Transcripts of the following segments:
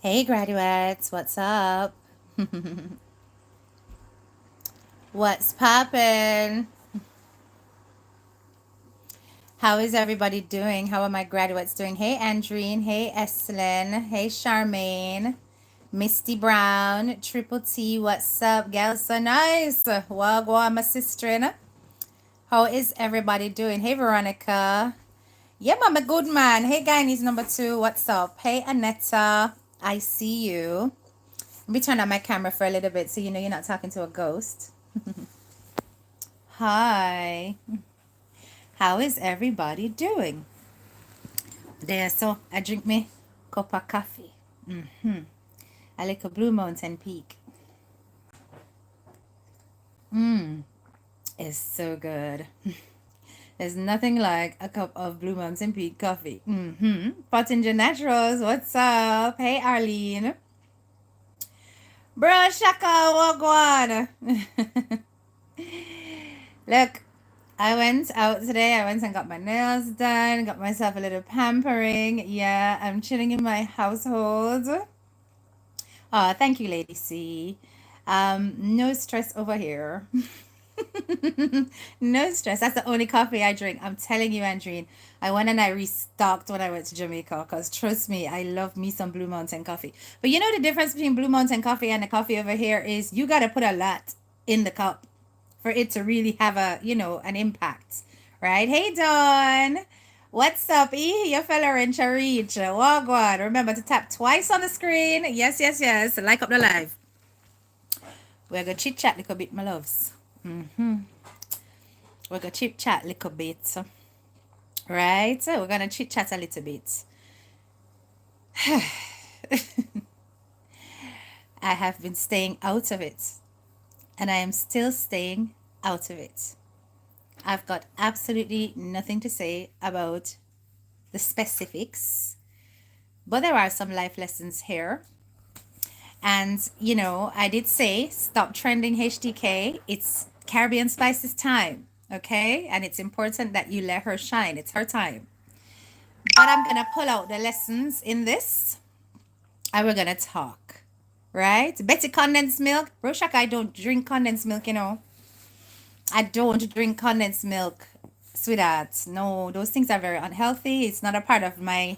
Hey graduates, what's up? What's poppin'? How is everybody doing? How are my graduates doing? Hey Andreen, hey Eslyn, hey Charmaine, Misty Brown, Triple T, what's up? Girl, so nice. Wagwa, my sister. How is everybody doing? Hey Veronica. Yeah, mama, good man. Hey Guyanese number 2, what's up? Hey Anetta, I see you. Let me turn on my camera for a little bit so you know you're not talking to a ghost. Hi. How is everybody doing? There, so I drink me cup of coffee. I like a Blue Mountain Peak. It's so good. There's nothing like a cup of Blue Mountain Peak coffee. Pottinger Naturals, what's up? Hey Arlene. Bro, Shaka, wagwan. Look, I went out today. I went and got my nails done, got myself a little pampering. Yeah, I'm chilling in my household. Oh, thank you, Lady C. No stress over here. No stress. That's the only coffee I drink. I'm telling you, Andreen. I went and I restocked when I went to Jamaica because trust me, I love me some Blue Mountain coffee. But you know the difference between Blue Mountain coffee and the coffee over here is you got to put a lot in the cup for it to really have an impact, right? Hey, Dawn. What's up, E? Your fella in Charich. Wagwan. Remember to tap twice on the screen. Yes, yes, yes. Like up the live. We're going to chit chat a little bit, my loves. We're going to chit chat a little bit. Right? So we're going to chit chat a little bit. I have been staying out of it. And I am still staying out of it. I've got absolutely nothing to say about the specifics, but there are some life lessons here. And, I did say stop trending HDK. It's Caribbean Spices time, okay? And it's important that you let her shine. It's her time. But I'm going to pull out the lessons in this and we're going to talk, right? Betty condensed milk. Roshak, I don't drink condensed milk. I don't drink condensed milk, sweetheart. No, those things are very unhealthy. It's not a part of my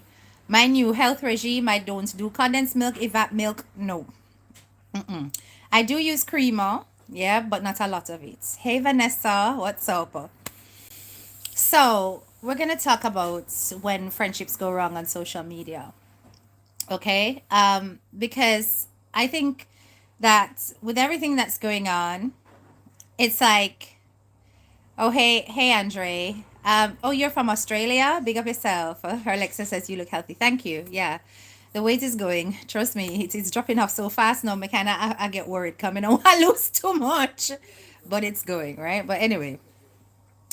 new health regime. I don't do condensed milk, evap milk. No. I do use creamer, yeah, but not a lot of it. Hey Vanessa, what's up? So we're gonna talk about when friendships go wrong on social media. Okay? Because I think that with everything that's going on, it's like, oh hey Andre. Oh, you're from Australia? Big up yourself. Her Alexa says you look healthy. Thank you. Yeah. The weight is going. Trust me, it's dropping off so fast now. I get worried coming. I want to lose too much. But it's going, right? But anyway,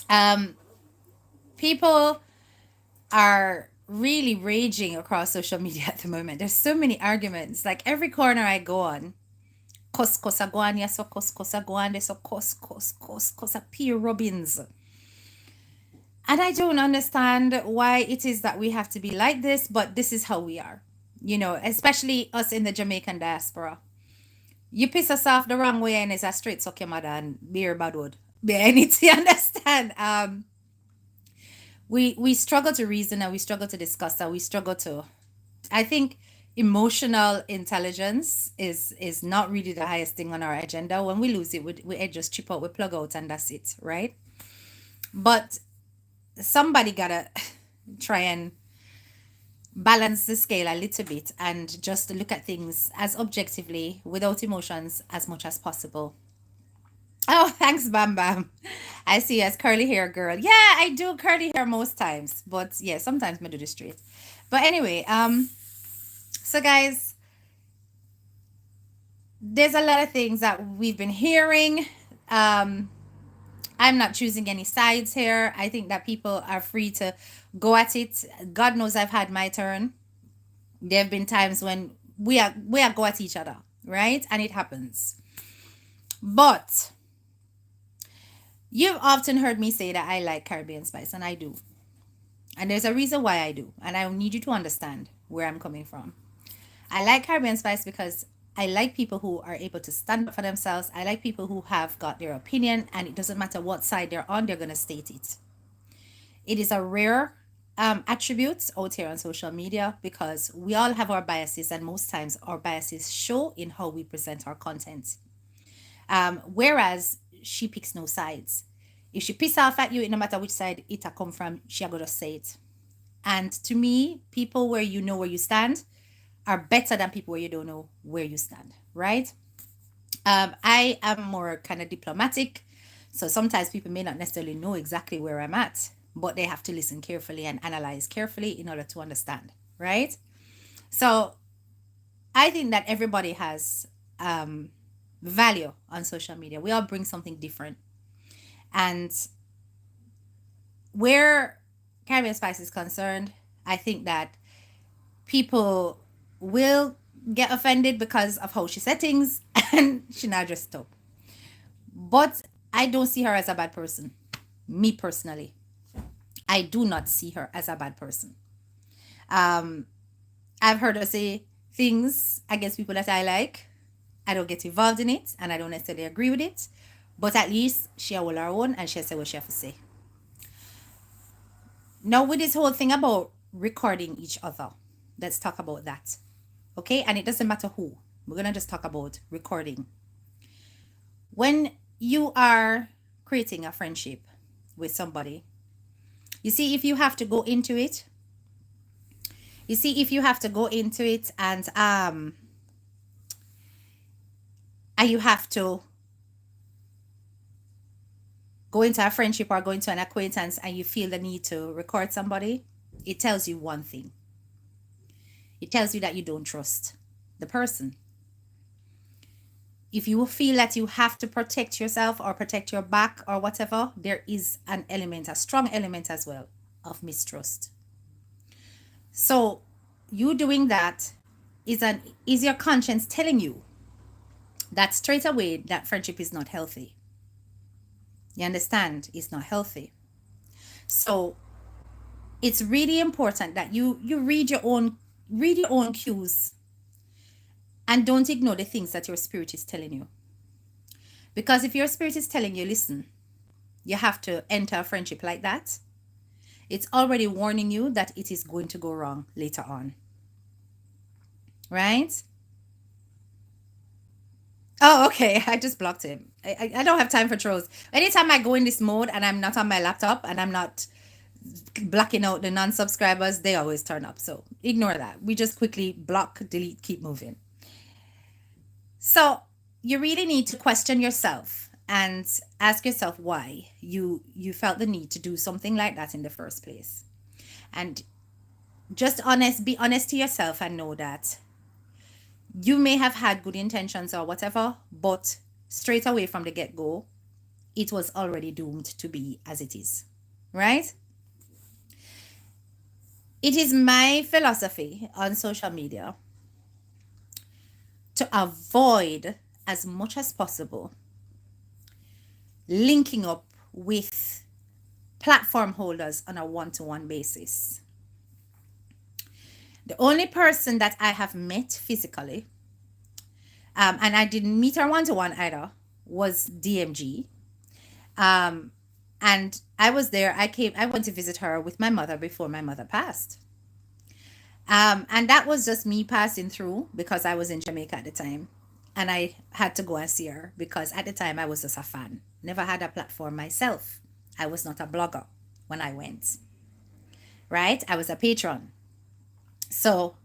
um, people are really raging across social media at the moment. There's so many arguments. Like every corner I go on, Kos Kosaguan, yes, so Kos Kosaguan, so Kos P. Robbins. And I don't understand why it is that we have to be like this, but this is how we are. Especially us in the Jamaican diaspora. You piss us off the wrong way and it's a straight suck your mother and beer bad wood. I need to understand. We struggle to reason and we struggle to discuss and we struggle to I think emotional intelligence is not really the highest thing on our agenda. When we lose it, we just chip out, we plug out and that's it, right? But somebody gotta try and balance the scale a little bit and just look at things as objectively without emotions as much as possible. Oh, thanks, Bam Bam. I see you as curly hair girl. Yeah, I do curly hair most times, but yeah, sometimes I do the straight. But anyway, so guys, there's a lot of things that we've been hearing. I'm not choosing any sides here. I think that people are free to go at it. God knows I've had my turn. There have been times when we are go at each other, right? And it happens. But you've often heard me say that I like Caribbean spice, and I do. And there's a reason why I do. And I need you to understand where I'm coming from. I like Caribbean Spice because I like people who are able to stand up for themselves. I like people who have got their opinion, and it doesn't matter what side they're on, they're going to state it. It is a rare attribute out here on social media because we all have our biases, and most times our biases show in how we present our content. Whereas she picks no sides. If she piss off at you, no matter which side it a come from, she a go to say it. And to me, people where you know where you stand are better than people where you don't know where you stand, right? I am more kind of diplomatic. So sometimes people may not necessarily know exactly where I'm at, but they have to listen carefully and analyze carefully in order to understand, right? So I think that everybody has value on social media. We all bring something different. And where Caribbean Spice is concerned, I think that people will get offended because of how she said things and she not just stop. But I don't see her as a bad person. Me personally, I do not see her as a bad person. Um, I've heard her say things against people that I like. I don't get involved in it and I don't necessarily agree with it. But at least she will her own and she'll say what she has to say. Now, with this whole thing about recording each other, let's talk about that. Okay? And it doesn't matter who. We're going to just talk about recording. When you are creating a friendship with somebody, you see, if you have to go into it, and you have to go into a friendship or go into an acquaintance and you feel the need to record somebody, it tells you one thing. It tells you that you don't trust the person. If you feel that you have to protect yourself or protect your back or whatever, there is an element, a strong element as well, of mistrust. So you doing that is your conscience telling you that straight away that friendship is not healthy. You understand? It's not healthy. So it's really important that you read your own cues and don't ignore the things that your spirit is telling you. Because if your spirit is telling you, listen, you have to enter a friendship like that, it's already warning you that it is going to go wrong later on. Right? Oh, okay. I just blocked him. I don't have time for trolls. Anytime I go in this mode and I'm not on my laptop and I'm not blocking out the non-subscribers, they always turn up. So ignore that. We just quickly block, delete, keep moving. So you really need to question yourself and ask yourself why you felt the need to do something like that in the first place. And just be honest to yourself and know that you may have had good intentions or whatever, but straight away from the get-go, it was already doomed to be as it is, right? It is my philosophy on social media to avoid as much as possible linking up with platform holders on a one-to-one basis. The only person that I have met physically, and I didn't meet her one-to-one either, was DMG. And I was there. I went to visit her with my mother before my mother passed. And that was just me passing through because I was in Jamaica at the time. And I had to go and see her because at the time I was just a fan. Never had a platform myself. I was not a blogger when I went. Right? I was a patron. So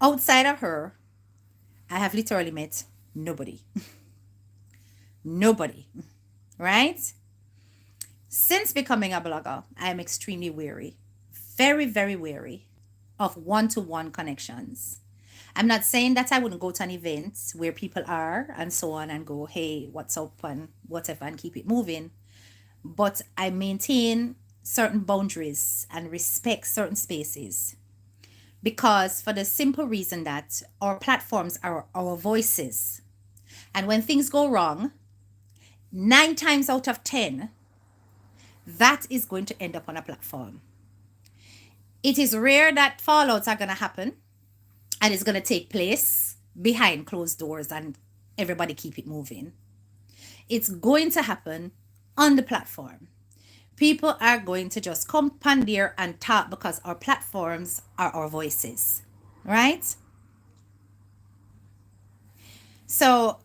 outside of her, I have literally met nobody. Nobody. Right? Since becoming a blogger, I am extremely wary. Very, very wary of one-to-one connections. I'm not saying that I wouldn't go to an event where people are and so on and go, hey, what's up and whatever and keep it moving. But I maintain certain boundaries and respect certain spaces because for the simple reason that our platforms are our voices. And when things go wrong, 9 times out of 10, that is going to end up on a platform. It is rare that fallouts are going to happen, and it's going to take place behind closed doors and everybody keep it moving. It's going to happen on the platform. People are going to just commandeer and talk because our platforms are our voices, right? So,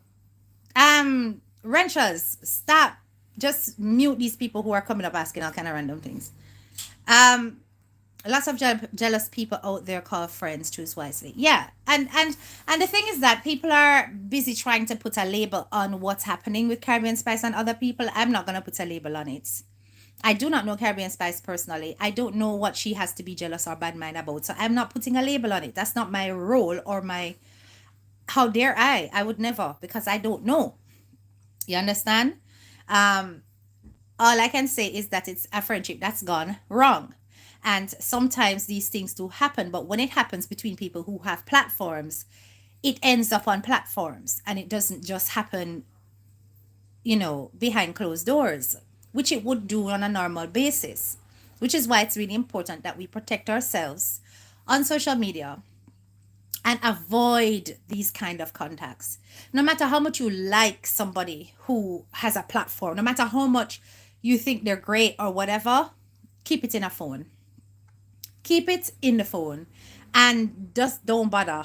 wrenchers, stop. Just mute these people who are coming up asking all kind of random things. Um, Lots of jealous people out there call friends. Choose wisely. Yeah, and the thing is that people are busy trying to put a label on what's happening with Caribbean Spice and other people. I'm not gonna put a label on it. I do not know Caribbean Spice personally. I don't know what she has to be jealous or bad mind about. So I'm not putting a label on it. That's not my role or my. How dare I? I would never, because I don't know. You understand? Um, all I can say is that it's a friendship that's gone wrong. And sometimes these things do happen, but when it happens between people who have platforms, it ends up on platforms and it doesn't just happen, behind closed doors, which it would do on a normal basis, which is why it's really important that we protect ourselves on social media and avoid these kind of contacts. No matter how much you like somebody who has a platform, no matter how much you think they're great or whatever, keep it in a phone. Keep it in the phone and just don't bother,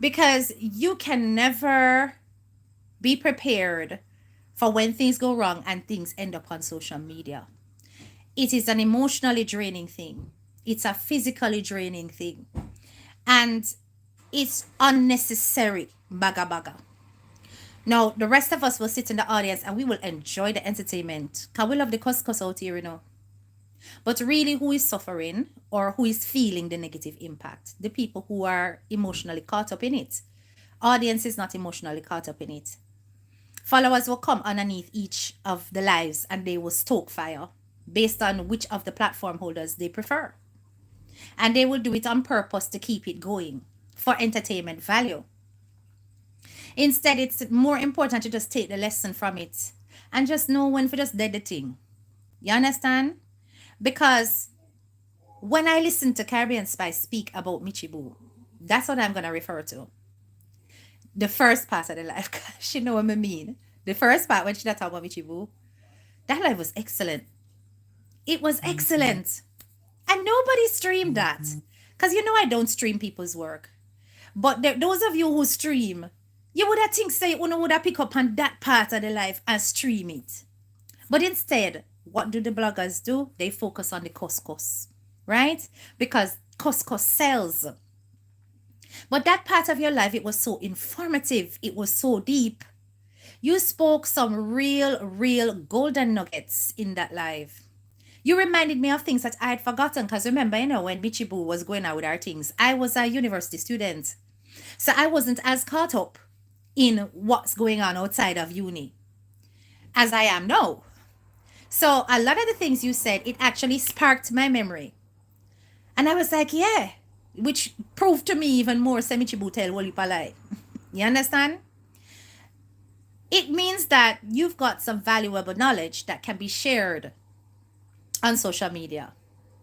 because you can never be prepared for when things go wrong and things end up on social media. It is an emotionally draining thing. It's a physically draining thing. And it's unnecessary baga baga. Now, the rest of us will sit in the audience and we will enjoy the entertainment. Because we love the cuss out here. But really, who is suffering or who is feeling the negative impact? The people who are emotionally caught up in it. Audience is not emotionally caught up in it. Followers will come underneath each of the lives and they will stoke fire based on which of the platform holders they prefer. And they will do it on purpose to keep it going for entertainment value. Instead, it's more important to just take the lesson from it and just know when to just dead the thing. You understand? Because when I listen to Caribbean Spice speak about Michibu, that's what I'm going to refer to. The first part of the life, she know what I mean. The first part when she talked about Michibu, that life was excellent. It was excellent. And nobody streamed that. Because I don't stream people's work. But those of you who stream, you would have think say you would have pick up on that part of the life and stream it. But instead, what do the bloggers do? They focus on the couscous, right? Because couscous sells. But that part of your life, it was so informative. It was so deep. You spoke some real golden nuggets in that live. You reminded me of things that I had forgotten. Because remember, when Bitchy Boo was going out with our things, I was a university student. So I wasn't as caught up in what's going on outside of uni as I am now. So a lot of the things you said, it actually sparked my memory. And I was like, yeah, which proved to me even more Semichibu tell Woli Palai. You understand? It means that you've got some valuable knowledge that can be shared on social media.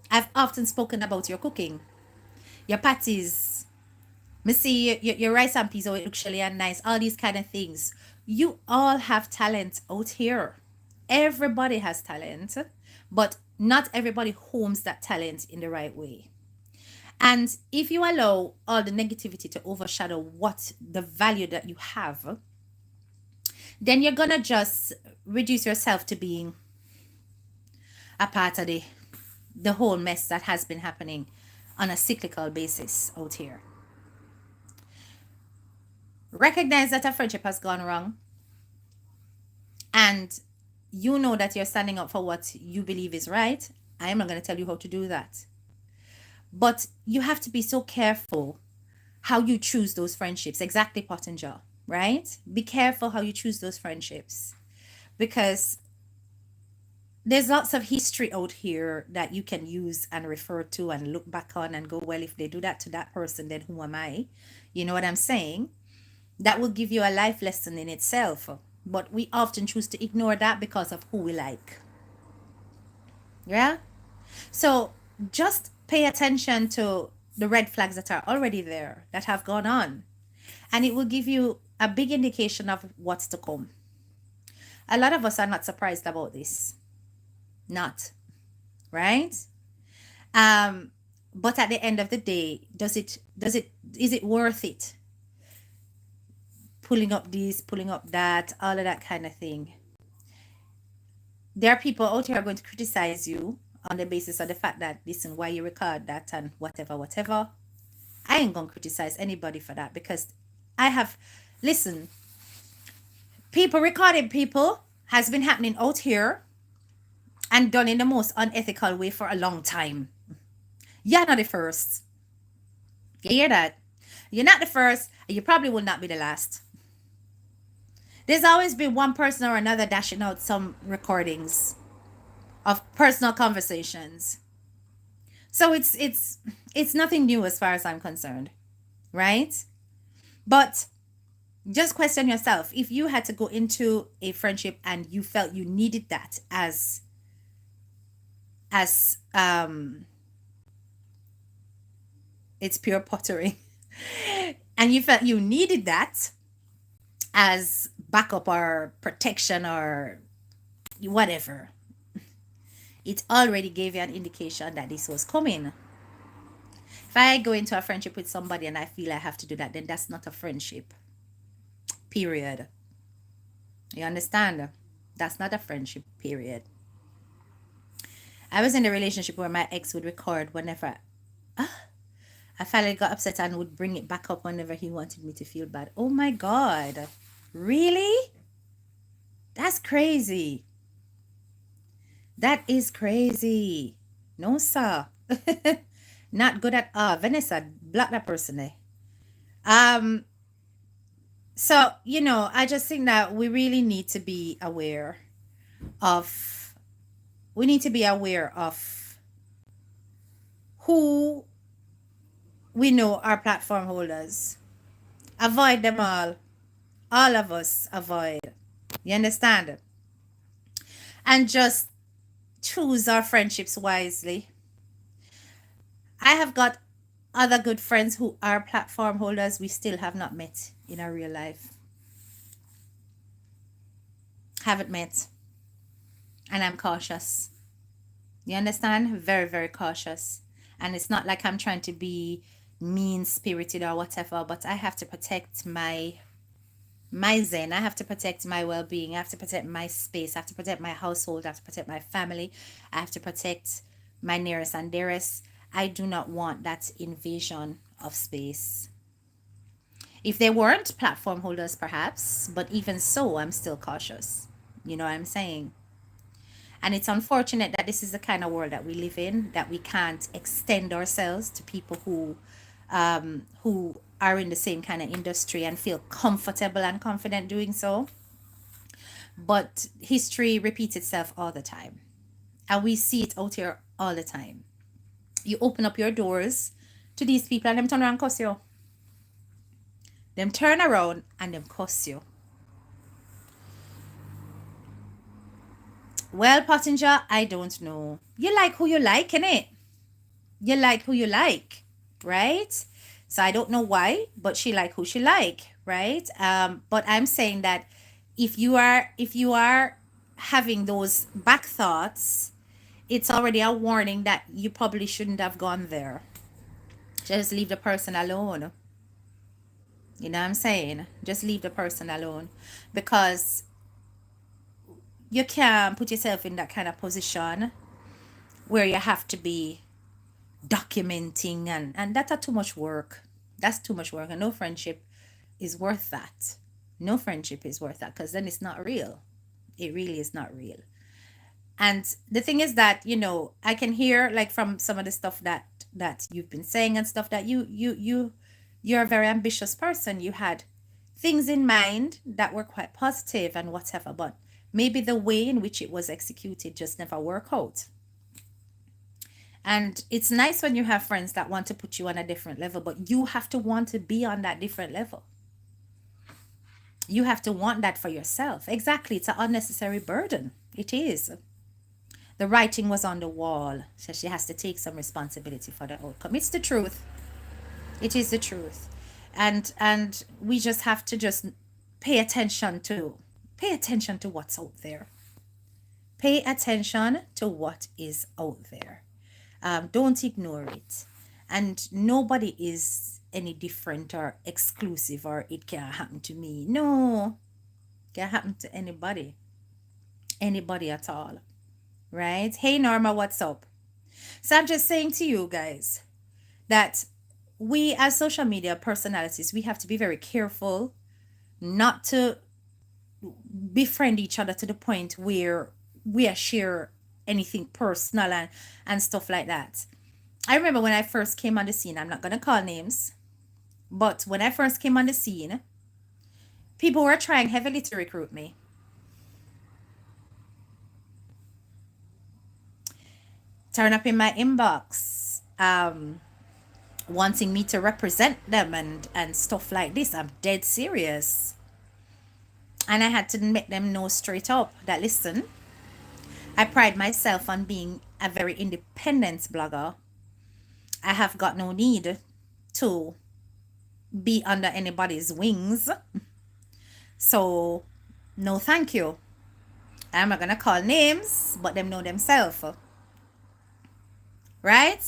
I've often spoken about your cooking, your patties. Me see your rice and peas, it looks chilly and nice. All these kind of things. You all have talent out here. Everybody has talent, but not everybody homes that talent in the right way. And if you allow all the negativity to overshadow what the value that you have, then you're gonna just reduce yourself to being a part of the whole mess that has been happening on a cyclical basis out here. Recognize that a friendship has gone wrong, and you know that you're standing up for what you believe is right. I am not going to tell you how to do that. But you have to be so careful how you choose those friendships. Exactly, Pottinger, right? Be careful how you choose those friendships. Because there's lots of history out here that you can use and refer to and look back on and go, well, if they do that to that person, then who am I? You know what I'm saying? That will give you a life lesson in itself. But we often choose to ignore that because of who we like. Yeah? So just pay attention to the red flags that are already there, that have gone on. And it will give you a big indication of what's to come. A lot of us are not surprised about this. Not, right? Um, but at the end of the day, is it worth it? Pulling up this, pulling up that, all of that kind of thing. There are people out here going to criticize you on the basis of the fact that, listen, why you record that and whatever, whatever. I ain't gonna criticize anybody for that, because I have, listen, people recording people has been happening out here and done in the most unethical way for a long time. You're not the first. You hear that? You're not the first, and you probably will not be the last. There's always been one person or another dashing out some recordings of personal conversations. So it's nothing new as far as I'm concerned, right? But just question yourself. If you had to go into a friendship and you felt you needed that as it's pure pottery, and you felt you needed that as backup or protection or whatever, it already gave you an indication that this was coming. If I go into a friendship with somebody and I feel I have to do that, then that's not a friendship. Period. You understand? That's not a friendship, period. I was in a relationship where my ex would record whenever I finally got upset and would bring it back up whenever he wanted me to feel bad. Oh my God. Really? That's crazy. That is crazy. No, sir. Not good at all. Vanessa, block that person there. So, I just think that we really need to be aware of, who we know are platform holders. Avoid them all. All of us avoid. You understand? And just choose our friendships wisely. I have got other good friends who are platform holders we still have not met in our real life. Haven't met. And I'm cautious. You understand? Very, very cautious. And it's not like I'm trying to be mean-spirited or whatever, but I have to protect my zen. I have to protect my well-being. I have to protect my space. I have to protect my household. I have to protect my family. I have to protect my nearest and dearest. I do not want that invasion of space. If they weren't platform holders, perhaps, but even so, I'm still cautious. You know what I'm saying? And it's unfortunate that this is the kind of world that we live in, that we can't extend ourselves to people who are in the same kind of industry and feel comfortable and confident doing so. But history repeats itself all the time. And we see it out here all the time. You open up your doors to these people and them turn around and cuss you. Them turn around and them cuss you. Well, Pottinger, I don't know. You like who you like, innit? You like who you like, right? So I don't know why, but she like who she like, right? But I'm saying that if you are having those back thoughts, it's already a warning that you probably shouldn't have gone there. Just leave the person alone. You know what I'm saying? Just leave the person alone, because you can't put yourself in that kind of position where you have to be documenting, and that's too much work. That's too much work, and no friendship is worth that. No friendship is worth that, because then it's not real. It really is not real. And the thing is that, I can hear, like, from some of the stuff that you've been saying and stuff, that you're a very ambitious person. You had things in mind that were quite positive and whatever, but maybe the way in which it was executed just never worked out. And it's nice when you have friends that want to put you on a different level, but you have to want to be on that different level. You have to want that for yourself. Exactly. It's an unnecessary burden. It is. The writing was on the wall, so she has to take some responsibility for the outcome. It's the truth. It is the truth. And we just have to just pay attention to pay attention to what's out there. Pay attention to what is out there. Don't ignore it. And nobody is any different or exclusive or it can happen to me. No, it can happen to anybody. Anybody at all. Right? Hey Norma, what's up? So I'm just saying to you guys that we as social media personalities, we have to be very careful not to befriend each other to the point where we are share anything personal and stuff like that. I remember when I first came on the scene, I'm not going to call names, but when I first came on the scene, people were trying heavily to recruit me. Turn up in my inbox, wanting me to represent them and stuff like this. I'm dead serious. And I had to make them know straight up that listen, I pride myself on being a very independent blogger. I have got no need to be under anybody's wings. So, no thank you. I'm not gonna call names, but them know themselves. Right?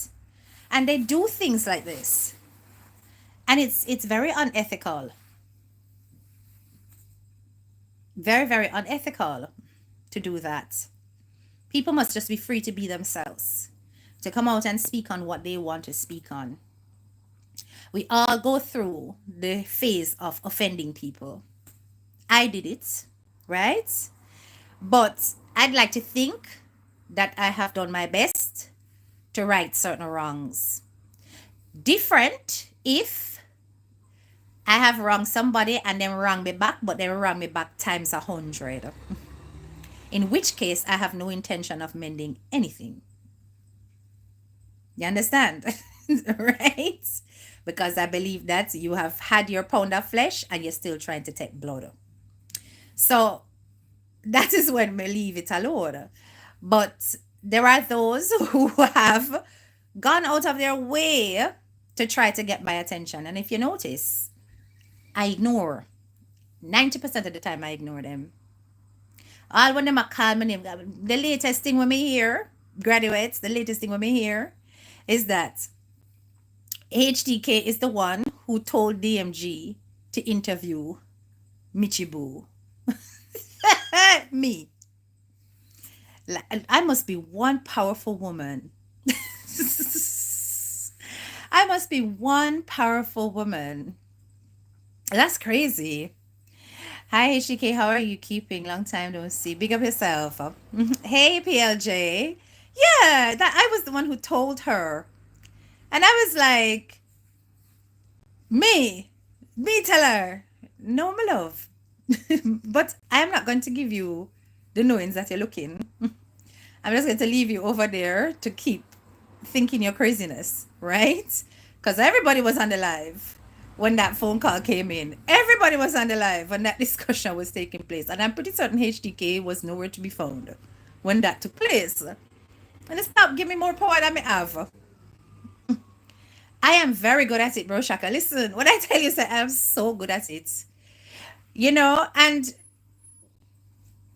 And they do things like this. And it's very unethical. Very, very unethical to do that. People must just be free to be themselves, to come out and speak on what they want to speak on. We all go through the phase of offending people. I did it, right? But I'd like to think that I have done my best to right certain wrongs. Different if I have wronged somebody and then wrong me back, but they wrong me back times 100. In which case, I have no intention of mending anything. You understand? Right? Because I believe that you have had your pound of flesh and you're still trying to take blood. So that is when we leave it alone. But there are those who have gone out of their way to try to get my attention. And if you notice, I ignore. 90% of the time I ignore them. All when them a call my name, the latest thing when me hear, graduates, the latest thing when me hear is that HDK is the one who told DMG to interview Michibu. Me. I must be one powerful woman. I must be one powerful woman. That's crazy. Hi HDK, how are you keeping? Long time don't see. Big up yourself. Hey PLJ. Yeah, that I was the one who told her. And I was like, me tell her. No, my love. But I'm not going to give you the knowings that you're looking. I'm just going to leave you over there to keep thinking your craziness, right? Because everybody was on the live when that phone call came in. Everybody was on the live when that discussion was taking place. And I'm pretty certain HDK was nowhere to be found when that took place. And stop giving me more power than I have. I am very good at it, bro, Shaka. Listen, when I tell you that I'm so good at it, you know, and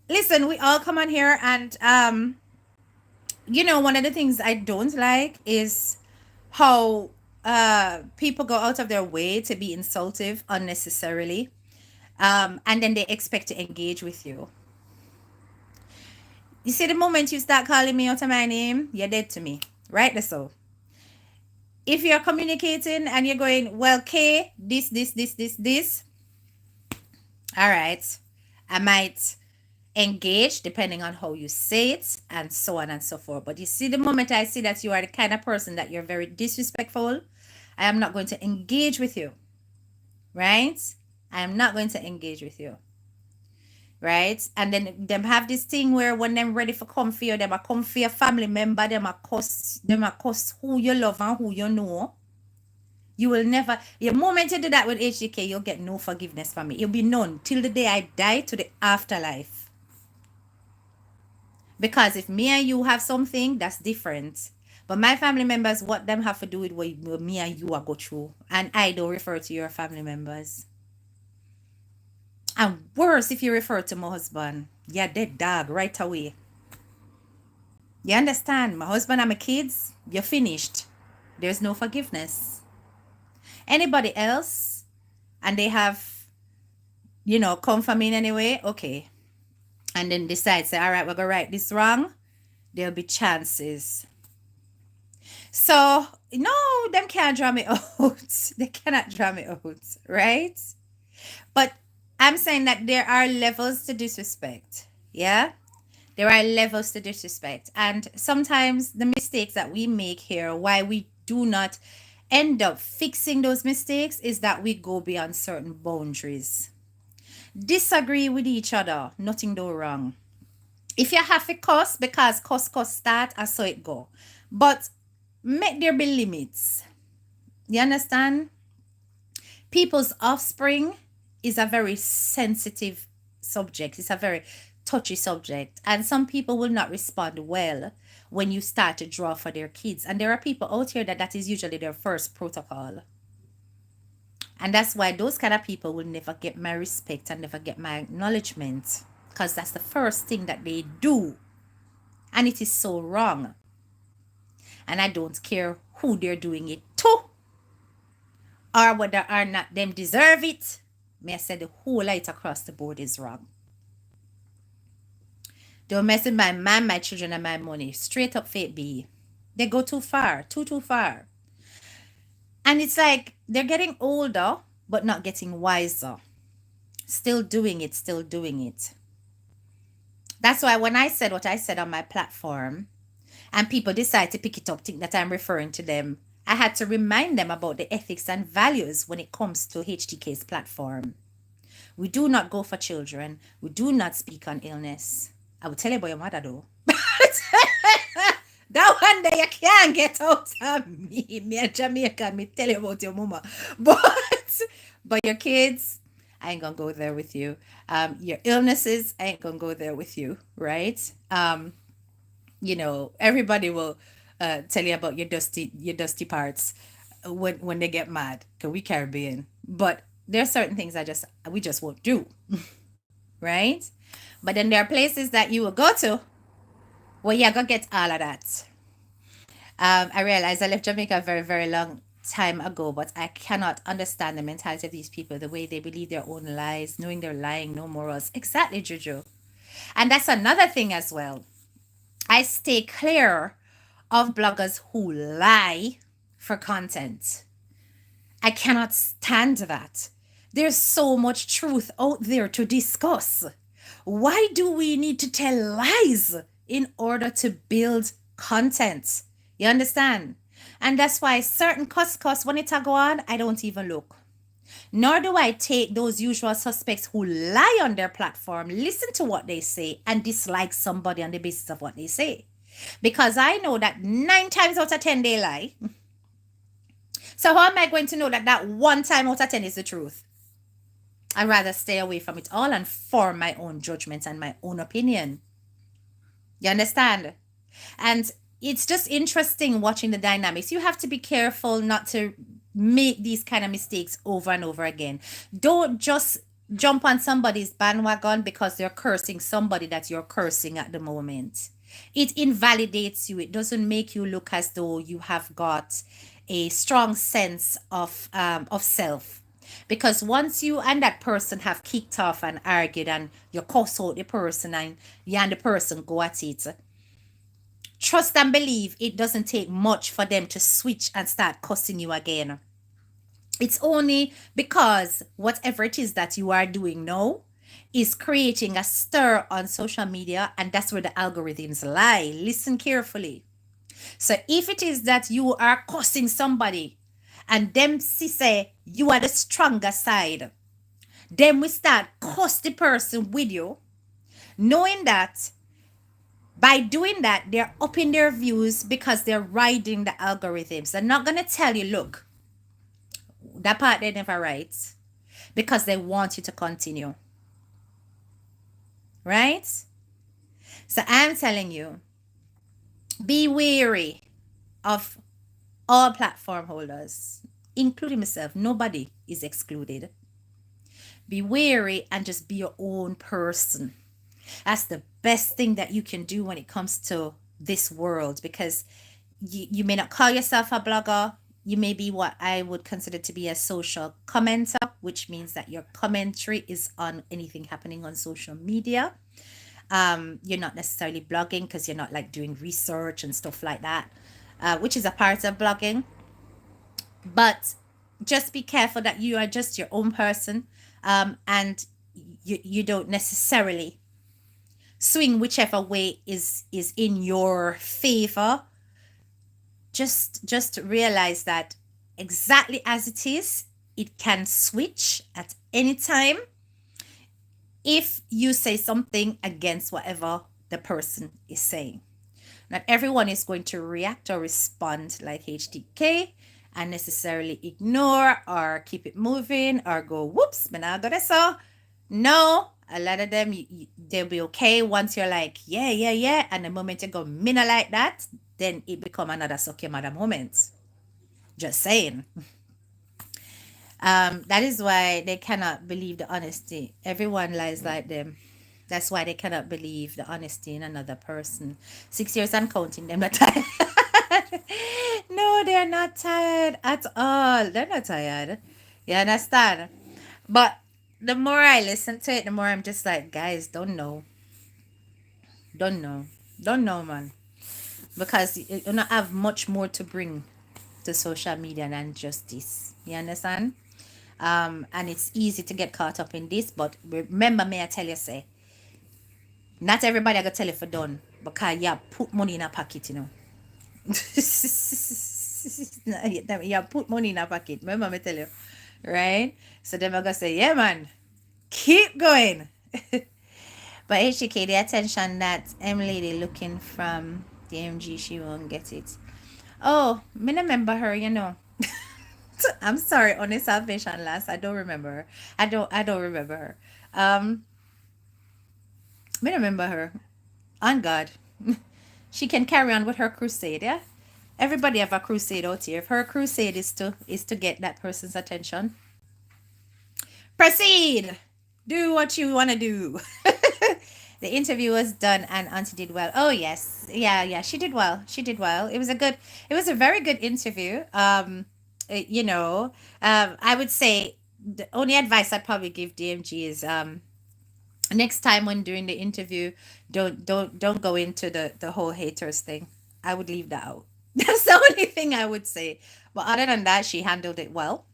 listen, we all come on here and you know, one of the things I don't like is how people go out of their way to be insultive unnecessarily, and then they expect to engage with you. You see, the moment you start calling me out of my name, you're dead to me, right? So if you're communicating and you're going, well, K, this, all right, I might engage depending on how you say it and so on and so forth. But you see, the moment I see that you are the kind of person that you're very disrespectful, I am not going to engage with you, right? I am not going to engage with you, right? And then them have this thing where when them ready for come for you, them a come for your family member, them a cuss who you love and who you know. You will never, the moment you do that with HDK, you'll get no forgiveness from me. You'll be none till the day I die, to the afterlife. Because if me and you have something, that's different. But my family members, what them have to do with what me and you are go through. And I don't refer to your family members. And worse if you refer to my husband. You're dead dog right away. You understand? My husband and my kids, you're finished. There's no forgiveness. Anybody else, and they have, come for me in any way, okay. And then decide, say, all right, we're going to right this wrong. There'll be chances. So, no, them can't draw me out. They cannot draw me out, right? But I'm saying that there are levels to disrespect. Yeah? There are levels to disrespect. And sometimes the mistakes that we make here, why we do not end up fixing those mistakes, is that we go beyond certain boundaries. Disagree with each other, nothing do wrong. If you have to cuss, because cuss start, and so it go. But make there be limits. You understand? People's offspring is a very sensitive subject. It's a very touchy subject. And some people will not respond well when you start to draw for their kids. And there are people out here that is usually their first protocol. And that's why those kind of people will never get my respect and never get my acknowledgement. Because that's the first thing that they do. And it is so wrong. And I don't care who they're doing it to, or whether or not them deserve it. May I say the whole light across the board is wrong. Don't mess with my man, my children, and my money. Straight up fate be. They go too far, too far. And it's like they're getting older, but not getting wiser. Still doing it. That's why when I said what I said on my platform, and people decide to pick it up, think that I'm referring to them, I had to remind them about the ethics and values when it comes to HTK's platform. We do not go for children. We do not speak on illness. I will tell you about your mother though. That one day you can't get out of me. Me a Jamaican, me tell you about your mama. But your kids, I ain't gonna go there with you. Your illnesses, I ain't gonna go there with you, right? Everybody will tell you about your dusty parts when they get mad, because we Caribbean. But there are certain things we just won't do, right? But then there are places that you will go to where you're gonna get all of that. I realized I left Jamaica a very, very long time ago, but I cannot understand the mentality of these people, the way they believe their own lies, knowing they're lying, no morals. Exactly, Juju. And that's another thing as well. I stay clear of bloggers who lie for content. I cannot stand that. There's so much truth out there to discuss. Why do we need to tell lies in order to build content? You understand? And that's why certain cuss when it go on, I don't even look. Nor do I take those usual suspects who lie on their platform, listen to what they say, and dislike somebody on the basis of what they say. Because I know that 9 times out of 10 they lie. So how am I going to know that 1 time out of 10 is the truth? I'd rather stay away from it all and form my own judgment and my own opinion. You understand? And it's just interesting watching the dynamics. You have to be careful not to make these kind of mistakes over and over again. Don't just jump on somebody's bandwagon because they're cursing somebody that you're cursing at the moment. It invalidates you. It doesn't make you look as though you have got a strong sense of self. Because once you and that person have kicked off and argued and you cuss out the person and you and the person go at it, trust and believe it doesn't take much for them to switch and start cussing you again. It's only because whatever it is that you are doing now is creating a stir on social media, and that's where the algorithms lie. Listen carefully. So if it is that you are cussing somebody and them say you are the stronger side, then we start cuss the person with you, knowing that by doing that, they're upping their views because they're riding the algorithms. They're not going to tell you, look, that part they never write, because they want you to continue. Right? So I'm telling you, be wary of all platform holders, including myself, nobody is excluded. Be wary and just be your own person. That's the best thing that you can do when it comes to this world, because you may not call yourself a blogger. You may be what I would consider to be a social commenter, which means that your commentary is on anything happening on social media. You're not necessarily blogging because you're not like doing research and stuff like that, which is a part of blogging. But just be careful that you are just your own person, and you don't necessarily swing whichever way is in your favor. Just realize that exactly as it is, it can switch at any time if you say something against whatever the person is saying. Not everyone is going to react or respond like HTK and necessarily ignore or keep it moving or go, whoops, man, I got it. So, no, a lot of them, they'll be okay once you're like, yeah, yeah, yeah. And the moment you go, mina like that, then it become another suck your mother moment. Just saying. That is why they cannot believe the honesty. Everyone lies like them. That's why they cannot believe the honesty in another person. 6 years and counting, them not tired. No, they're not tired at all. They're not tired. You understand? But the more I listen to it, the more I'm just like, guys, don't know. Don't know. Don't know, man. Because you don't have much more to bring to social media than just this. You understand? And it's easy to get caught up in this. But remember, may I tell you, say, not everybody I gonna tell you for done. Because you put money in a pocket, you know. You put money in a pocket. Remember me tell you. Right? So them are gonna say, yeah, man, keep going. But HK, the attention that Emily looking from DMG, she won't get it. Oh, me not remember her, you know. I'm sorry, honest salvation last. I don't remember her. I don't remember her. Me not remember her. On God. She can carry on with her crusade, yeah? Everybody have a crusade out here. If her crusade is to get that person's attention, proceed. Do what you want to do. The interview was done and Auntie did well. Oh yes. Yeah, yeah, she did well. She did well. It was a very good interview. You know, I would say the only advice I'd probably give DMG is next time when doing the interview, don't go into the whole haters thing. I would leave that out. That's the only thing I would say. But other than that, she handled it well.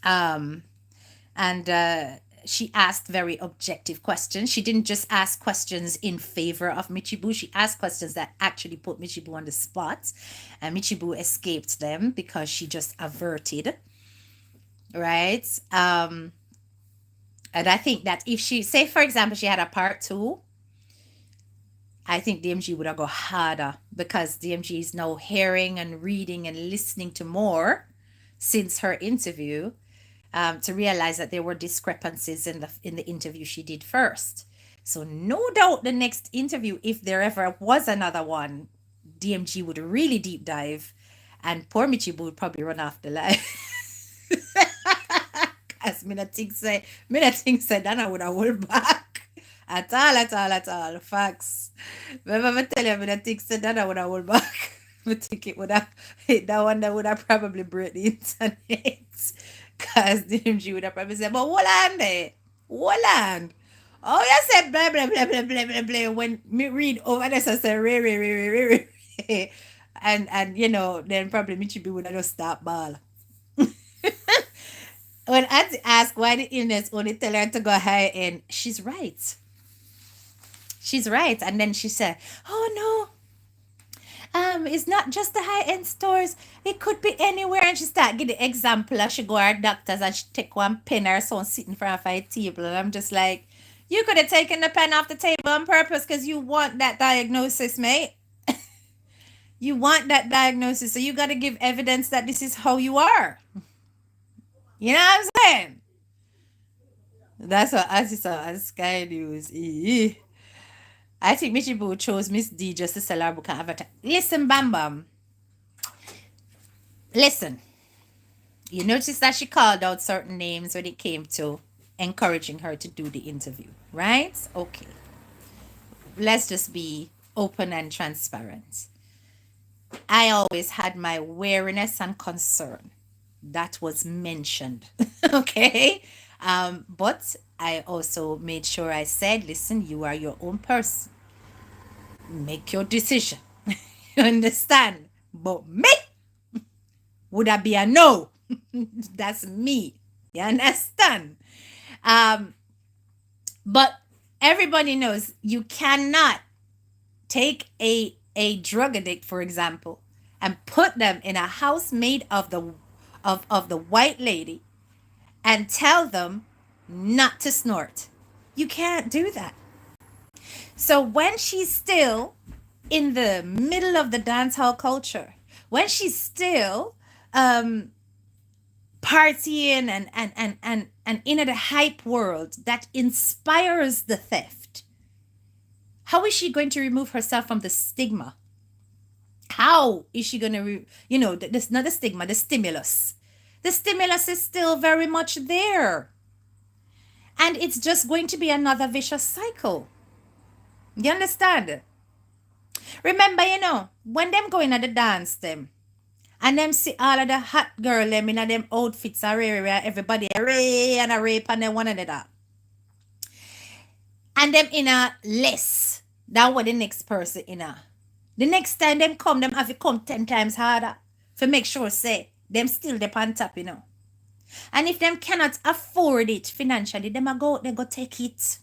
Um, and she asked very objective questions. She didn't just ask questions in favor of Michibu. She asked questions that actually put Michibu on the spot, and Michibu escaped them because she just averted, right? And I think that if she, say for example, she had a part two, I think DMG would have go harder because DMG is now hearing and reading and listening to more since her interview, to realize that there were discrepancies in the interview she did first. So no doubt the next interview, if there ever was another one, DMG would really deep dive, and poor Michibu would probably run off the line. As me not think say that I would have hold back. At all, at all, at all. Facts. Remember me tell you, me not think say that I would have hold back. I think it would have that one that would have probably break the internet. Cause the MG would have probably said, but hold on there. Hold on. Oh, you said blah blah blah blah blah blah blah. When me read over this, I say re re re re re re. And you know, then probably Michibu would have just stop ball. When Auntie asked why the illness only tell her to go high end, she's right. She's right. And then she said, oh no, it's not just the high end stores. It could be anywhere. And she start give the example. And she go to her doctors and she take one pen or so sitting in front of her table. And I'm just like, you could have taken the pen off the table on purpose because you want that diagnosis, mate. You want that diagnosis. So you got to give evidence that this is how you are. You know what I'm saying? That's what I saw on Sky News. I think Michibu chose Miss D just to sell her book and advertise. Listen, Bam Bam. Listen, you notice that she called out certain names when it came to encouraging her to do the interview, right? Okay. Let's just be open and transparent. I always had my wariness and concern. That was mentioned. Okay. But I also made sure I said, listen, you are your own person. Make your decision. You understand? But me, would I be a no? That's me. You understand? Um, but everybody knows you cannot take a drug addict, for example, and put them in a house made of the white lady and tell them not to snort. You can't do that. So when she's still in the middle of the dance hall culture, when she's still um, partying and in the hype world that inspires the theft, how is she going to remove herself from the stigma? How is she going to, this not the stigma, the stimulus. The stimulus is still very much there. And it's just going to be another vicious cycle. You understand? Remember, when them going at the dance, them, and them see all of the hot girl them in them outfits, everybody array and a rape and then one another. And them in a less than what the next person in a. The next time them have to come 10 times harder to make sure say them still the on top. And if them cannot afford it financially, them a go out, they go take it.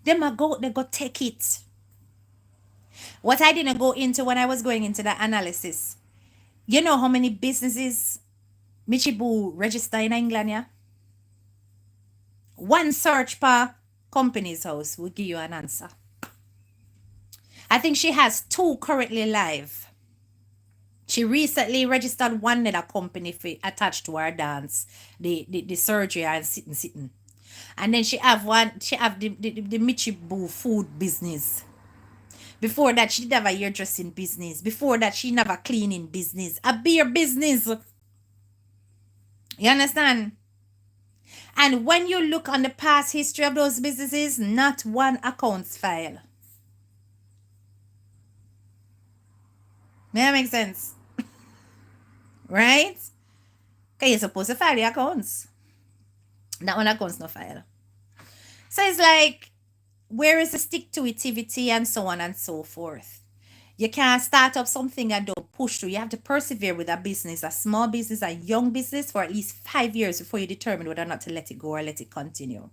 Them a go out, they go take it. What I didn't go into when I was going into the analysis, you know how many businesses Michibu register in England, yeah? One search per company's house will give you an answer. I think she has 2 currently live. She recently registered one other company for attached to her dance, the surgery and sitting. And then she have the Michibu food business. Before that, she did have a hairdressing business. Before that, she never cleaning business. A beer business. You understand? And when you look on the past history of those businesses, not one accounts file. May that make sense? Right? Okay, you're supposed to file the accounts. That one accounts no file. So it's like, where is the stick-to-itivity and so on and so forth? You can't start up something and don't push through. You have to persevere with a business, a small business, a young business for at least 5 years before you determine whether or not to let it go or let it continue.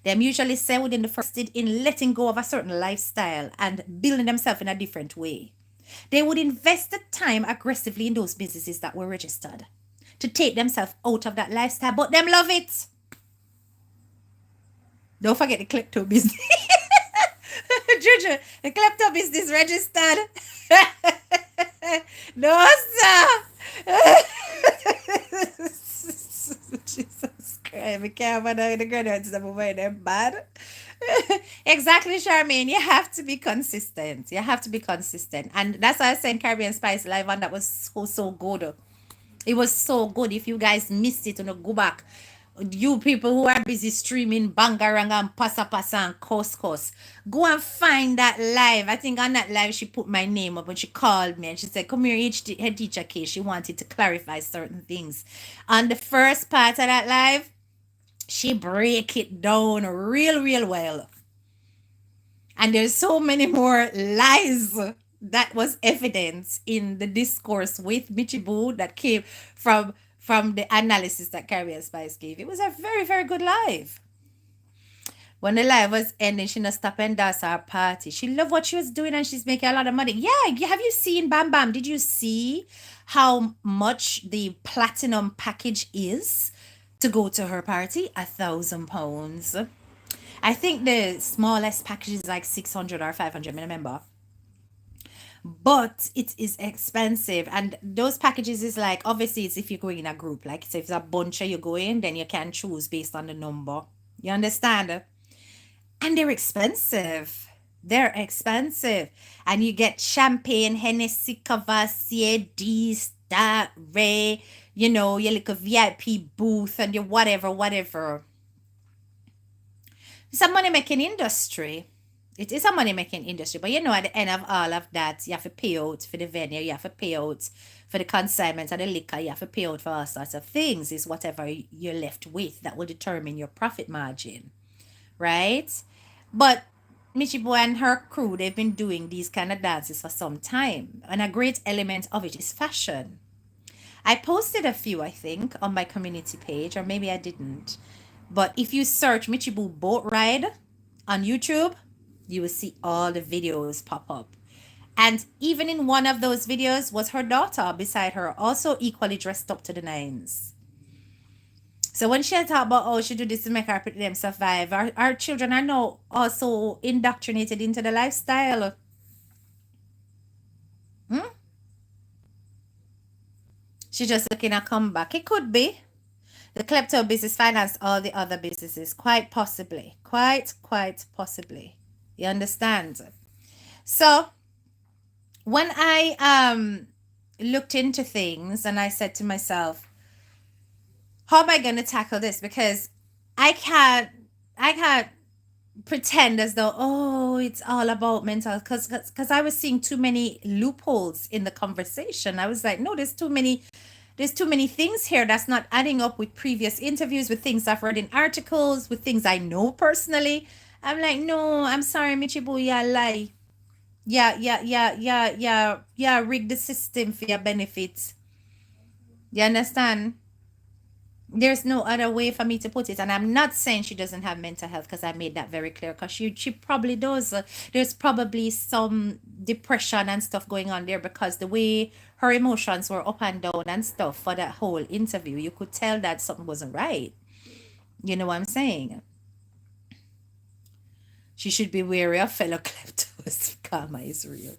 Them usually say within the first in letting go of a certain lifestyle and building themselves in a different way. They would invest the time aggressively in those businesses that were registered to take themselves out of that lifestyle, but them love it. Don't forget the klepto business. Juju, the klepto business registered. No, sir. Jesus Christ, we can't have the graduates that move them bad. Exactly, Charmaine. You have to be consistent. You have to be consistent. And that's why I said Caribbean Spice Live, and that was so good. It was so good. If you guys missed it, go back. You people who are busy streaming Bangarang and Pasa Pasa and Couscous, go and find that live. I think on that live she put my name up when she called me and she said, come here, head teacher K. She wanted to clarify certain things. On the first part of that live, she break it down real well. And there's so many more lies that was evidence in the discourse with Michibu that came from the analysis that Caribbean Spice gave. It was a very, very good live. When the live was ending, she not stop and dance her party. She loved what she was doing and she's making a lot of money. Yeah, have you seen Bam Bam? Did you see how much the platinum package is to go to her party? £1,000. I think the smallest package is like 600 or 500, I remember. But it is expensive, and those packages is like, obviously it's if you're going in a group, like so if it's a bunch of you go in, then you can choose based on the number. You understand? And they're expensive. They're expensive. And you get champagne, Hennessy, Cavassier, D's, that, Ray, your little VIP booth and your whatever, whatever. It's a money making industry. It is a money making industry. But at the end of all of that, you have to pay out for the venue, you have to pay out for the consignment and the liquor, you have to pay out for all sorts of things, is whatever you're left with that will determine your profit margin. Right? But Michi Boy and her crew, they've been doing these kind of dances for some time. And a great element of it is fashion. I posted a few, I think, on my community page, or maybe I didn't. But if you search Michibu boat ride on YouTube, you will see all the videos pop up. And even in one of those videos was her daughter beside her, also equally dressed up to the nines. So when she talk about how she do this to make her them survive, our children are now also indoctrinated into the lifestyle. Hmm? She's just looking at comeback. It could be. The klepto business financed all the other businesses. Quite possibly. Quite possibly. You understand? So when I looked into things and I said to myself, how am I going to tackle this? Because I can't pretend as though, oh, it's all about mental health, because I was seeing too many loopholes in the conversation. I was like, no, there's too many things here that's not adding up with previous interviews, with things I've read in articles, with things I know personally. I'm like, no, I'm sorry, Michibu, yeah, lie. Yeah, rig the system for your benefits. You understand? There's no other way for me to put it. And I'm not saying she doesn't have mental health, because I made that very clear, because she probably does. There's probably some depression and stuff going on there, because the way her emotions were up and down and stuff for that whole interview, you could tell that something wasn't right. You know what I'm saying? She should be wary of fellow kleptos. Karma is real.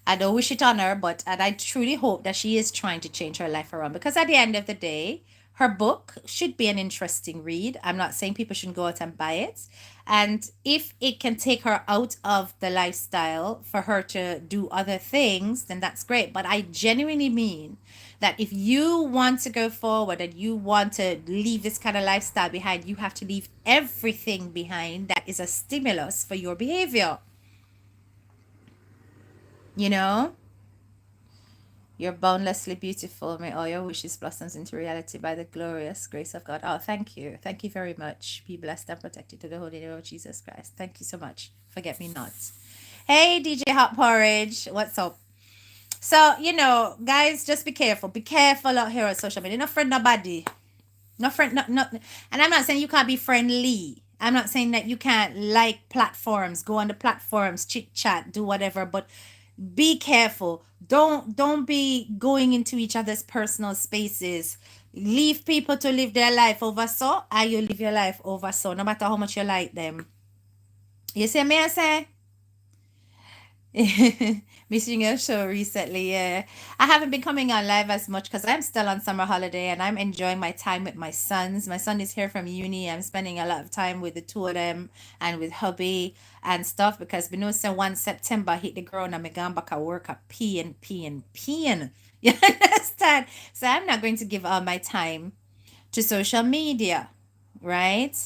I don't wish it on her, but and I truly hope that she is trying to change her life around, because at the end of the day, her book should be an interesting read. I'm not saying people shouldn't go out and buy it. And if it can take her out of the lifestyle for her to do other things, then that's great. But I genuinely mean that if you want to go forward and you want to leave this kind of lifestyle behind, you have to leave everything behind that is a stimulus for your behavior. You know? You're boundlessly beautiful. May all your wishes blossoms into reality by the glorious grace of God. Oh, thank you. Thank you very much. Be blessed and protected to the holy name of Jesus Christ. Thank you so much. Forget me not. Hey, DJ Hot Porridge. What's up? So, guys, just be careful. Be careful out here on social media. No friend, nobody. No friend, no. And I'm not saying you can't be friendly. I'm not saying that you can't like platforms, go on the platforms, chit chat, do whatever, but be careful. Don't be going into each other's personal spaces. Leave people to live their life over so, and you live your life over so, no matter how much you like them. You see me I say? Missing your show recently, yeah. I haven't been coming on live as much because I'm still on summer holiday and I'm enjoying my time with my sons. My son is here from uni. I'm spending a lot of time with the two of them and with hubby and stuff, because we know so 1 September hit the ground and I'm going back at work at peeing. You understand? So I'm not going to give all my time to social media, right?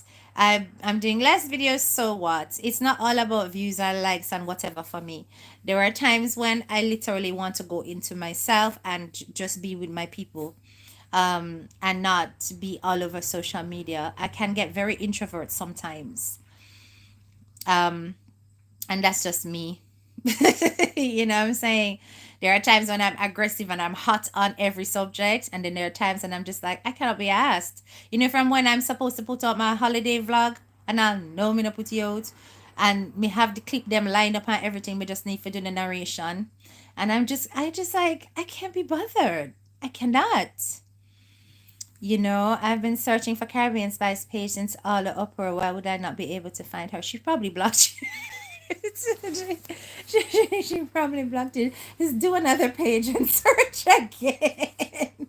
I'm doing less videos, so what? It's not all about views and likes and whatever for me. There are times when I literally want to go into myself and just be with my people, and not be all over social media. I can get very introvert sometimes, um, and that's just me. You know what I'm saying? There are times when I'm aggressive and I'm hot on every subject, and then there are times when I'm just like, I cannot be asked. From when I'm supposed to put out my holiday vlog, and I'll know me not put it out, and me have the clip them lined up and everything. We just need to do the narration, and I just like, I can't be bothered. I cannot. I've been searching for Caribbean Spice page since all the uproar. Why would I not be able to find her? She probably blocked you. She probably blocked it. Just do another page and search again.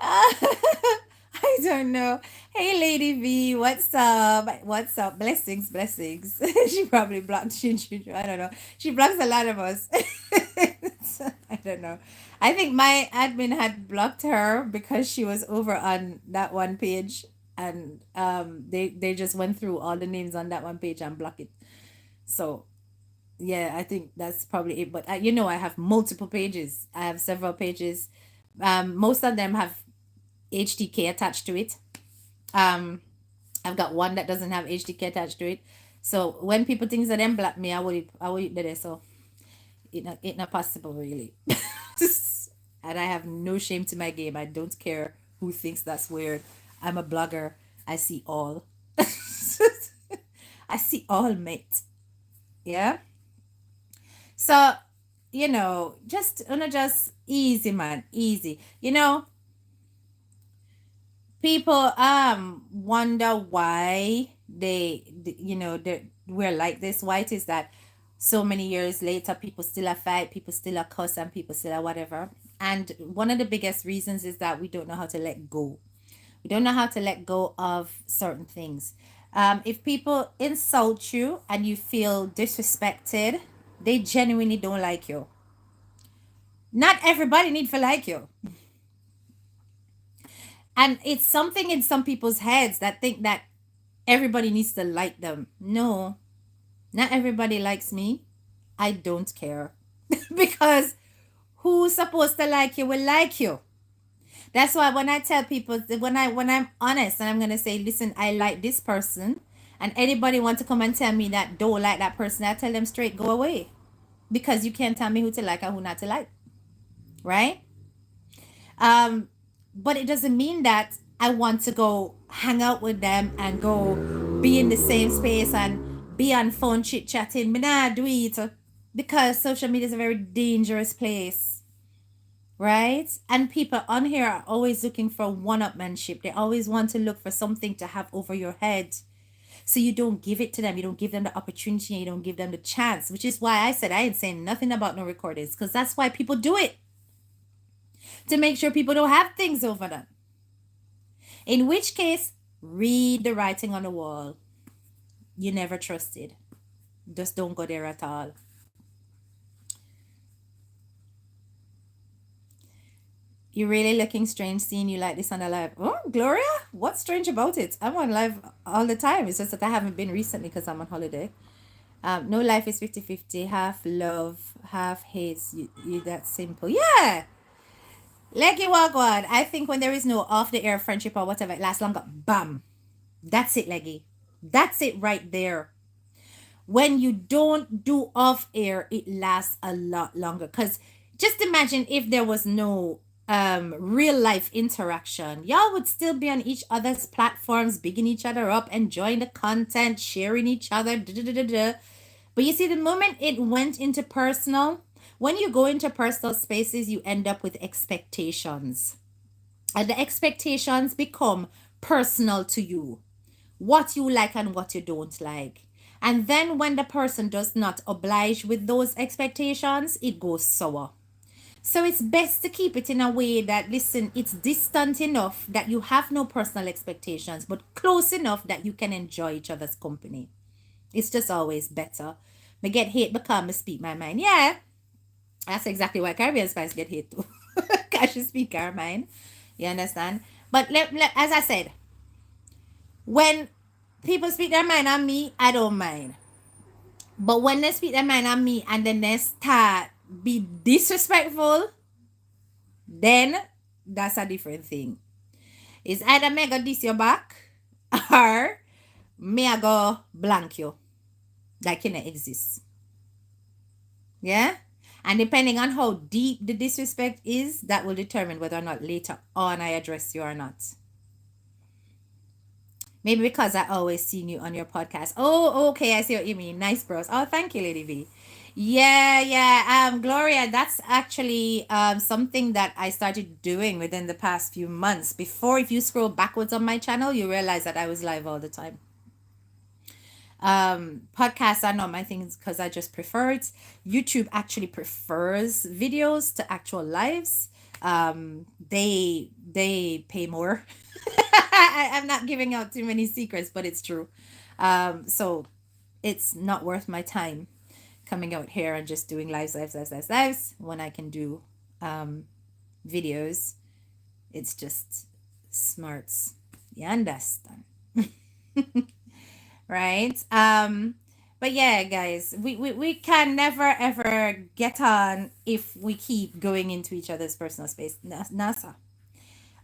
I don't know. Hey, Lady V, what's up? What's up? Blessings, blessings. She probably blocked. I don't know. She blocks a lot of us. I don't know. I think my admin had blocked her because she was over on that one page, and they just went through all the names on that one page and blocked it. So yeah, I think that's probably it. But I have multiple pages. I have several pages. Most of them have HTK attached to it. Um, I've got one that doesn't have HTK attached to it. So when people think that them block me, I will do it. So it not possible really. And I have no shame to my game. I don't care who thinks that's weird. I'm a blogger. I see all. I see all, mate. Yeah. So just easy, man, easy. People wonder why we're like this. Why it is that so many years later people still are fight, people still are cuss, and people still are whatever. And one of the biggest reasons is that we don't know how to let go. We don't know how to let go of certain things. If people insult you and you feel disrespected, they genuinely don't like you. Not everybody need to like you. And it's something in some people's heads that think that everybody needs to like them. No, not everybody likes me. I don't care. Because who's supposed to like you will like you. That's why when I tell people, when I'm honest and I'm gonna say, listen, I like this person, and anybody want to come and tell me that don't like that person, I tell them straight, go away. Because you can't tell me who to like and who not to like. Right? Um, but it doesn't mean that I want to go hang out with them and go be in the same space and be on phone chit chatting. Me nah do it because social media is a very dangerous place, right? And people on here are always looking for one-upmanship. They always want to look for something to have over your head. So you don't give it to them. You don't give them the opportunity. You don't give them the chance, which is why I said I ain't saying nothing about no recordings, because that's why people do it, to make sure people don't have things over them. In which case, read the writing on the wall. You never trusted. Just don't go there at all. You're really looking strange seeing you like this on a live. Oh, Gloria? What's strange about it? I'm on live all the time. It's just that I haven't been recently because I'm on holiday. No life is 50-50. Half love, half hate. You that simple. Yeah. Leggy Wagwan. I think when there is no off the air friendship or whatever, it lasts longer. Bam. That's it, Leggy. That's it right there. When you don't do off air, it lasts a lot longer. Because just imagine if there was no real life interaction. Y'all would still be on each other's platforms, bigging each other up, enjoying the content, sharing each other. Da, da, da, da, da. But you see, the moment it went into personal, when you go into personal spaces, you end up with expectations. And the expectations become personal to you, what you like and what you don't like. And then when the person does not oblige with those expectations, it goes sour. So it's best to keep it in a way that, listen, it's distant enough that you have no personal expectations, but close enough that you can enjoy each other's company. It's just always better. Me get hate because me speak my mind. Yeah, that's exactly why Caribbean Spice get hate too. Because she speak her mind. You understand? But as I said, when people speak their mind on me, I don't mind. But when they speak their mind on me and then they start be disrespectful, then that's a different thing. It's either me go diss your back or me I go blank you. That cannot exist. Yeah? And depending on how deep the disrespect is, that will determine whether or not later on I address you or not. Maybe because I always seen you on your podcast. Oh, okay, I see what you mean. Nice bros. Oh, thank you, Lady V. Yeah. Gloria, that's actually something that I started doing within the past few months. Before, if you scroll backwards on my channel, you realize that I was live all the time. Podcasts are not my things because I just prefer it. YouTube actually prefers videos to actual lives. They pay more. I'm not giving out too many secrets, but it's true. So it's not worth my time coming out here and just doing lives when I can do videos. It's just smarts. You understand? Right? But yeah, guys, we can never ever get on if we keep going into each other's personal space. NASA.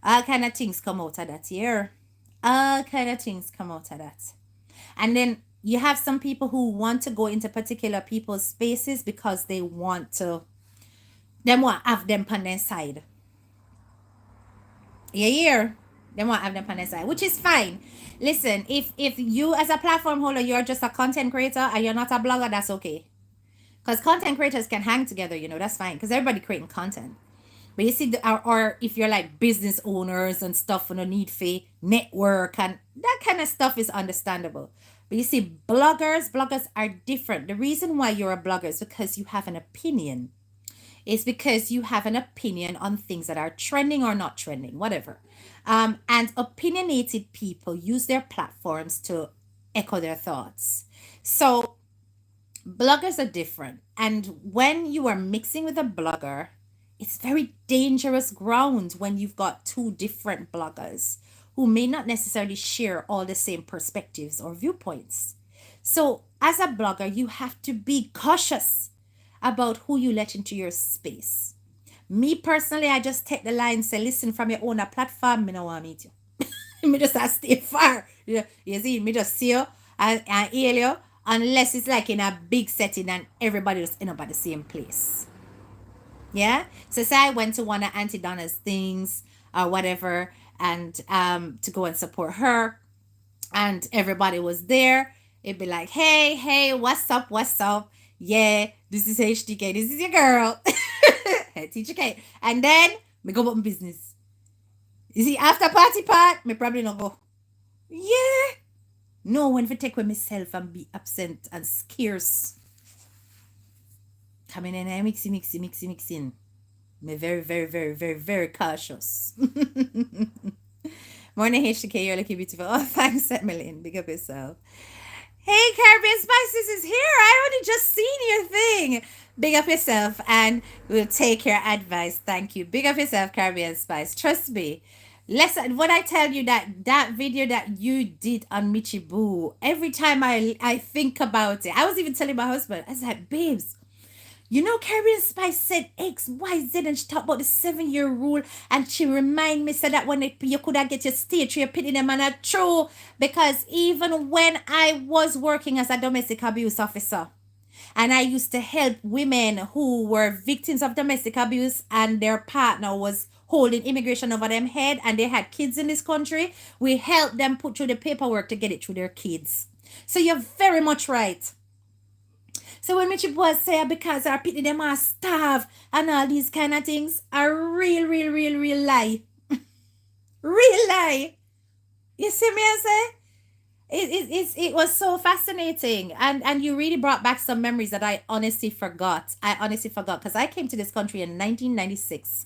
All kind of things come out of that here. All kind of things come out of that. And then you have some people who want to go into particular people's spaces because they want to, them want to have them on their side. Yeah, yeah. They want to have them on their side, which is fine. Listen, if you as a platform holder, you're just a content creator and you're not a blogger, that's okay. Because content creators can hang together, that's fine. Because everybody creating content. But you see, or if you're like business owners and stuff and a need for network and that kind of stuff is understandable. But you see, bloggers are different. The reason why you're a blogger is because you have an opinion. It's because you have an opinion on things that are trending or not trending, whatever. And opinionated people use their platforms to echo their thoughts. So bloggers are different. And when you are mixing with a blogger, it's very dangerous ground when you've got two different bloggers who may not necessarily share all the same perspectives or viewpoints. So, as a blogger, you have to be cautious about who you let into your space. Me personally, I just take the line, say, listen, from your own platform, me no want to meet you. Me just stay far. You see, me just see you and hear you, unless it's like in a big setting and everybody just end up at the same place. Yeah. So say I went to one of Auntie Donna's things or whatever, and to go and support her, and everybody was there. It'd be like, hey, what's up? What's up? Yeah, this is HTK. This is your girl, hey, Teacher K. And then me go about my business. You see, after party part, me probably not go. Yeah. No one for take with myself and be absent and scarce. Coming in and mixing. Me very, very, very, very, very cautious. Morning, HTK. You're looking beautiful. Oh, thanks, Emily. Big up yourself. Hey, Caribbean Spices is here. I only just seen your thing. Big up yourself and we'll take your advice. Thank you. Big up yourself, Caribbean Spice. Trust me. Listen, when I tell you that video that you did on Michibu, every time I think about it, I was even telling my husband, I was like, babes, Caribbean Spice said X, Y, Z, and she talked about the 7-year rule, and she remind me said that when you could have get your stage, you're pitting them on a true, because even when I was working as a domestic abuse officer, and I used to help women who were victims of domestic abuse and their partner was holding immigration over them head and they had kids in this country, we helped them put through the paperwork to get it through their kids. So you're very much right. So when Mitchie boys say because our people them are starve and all these kind of things, are real lie. Real lie. You see me I say? It was so fascinating, and you really brought back some memories that I honestly forgot. Because I came to this country in 1996.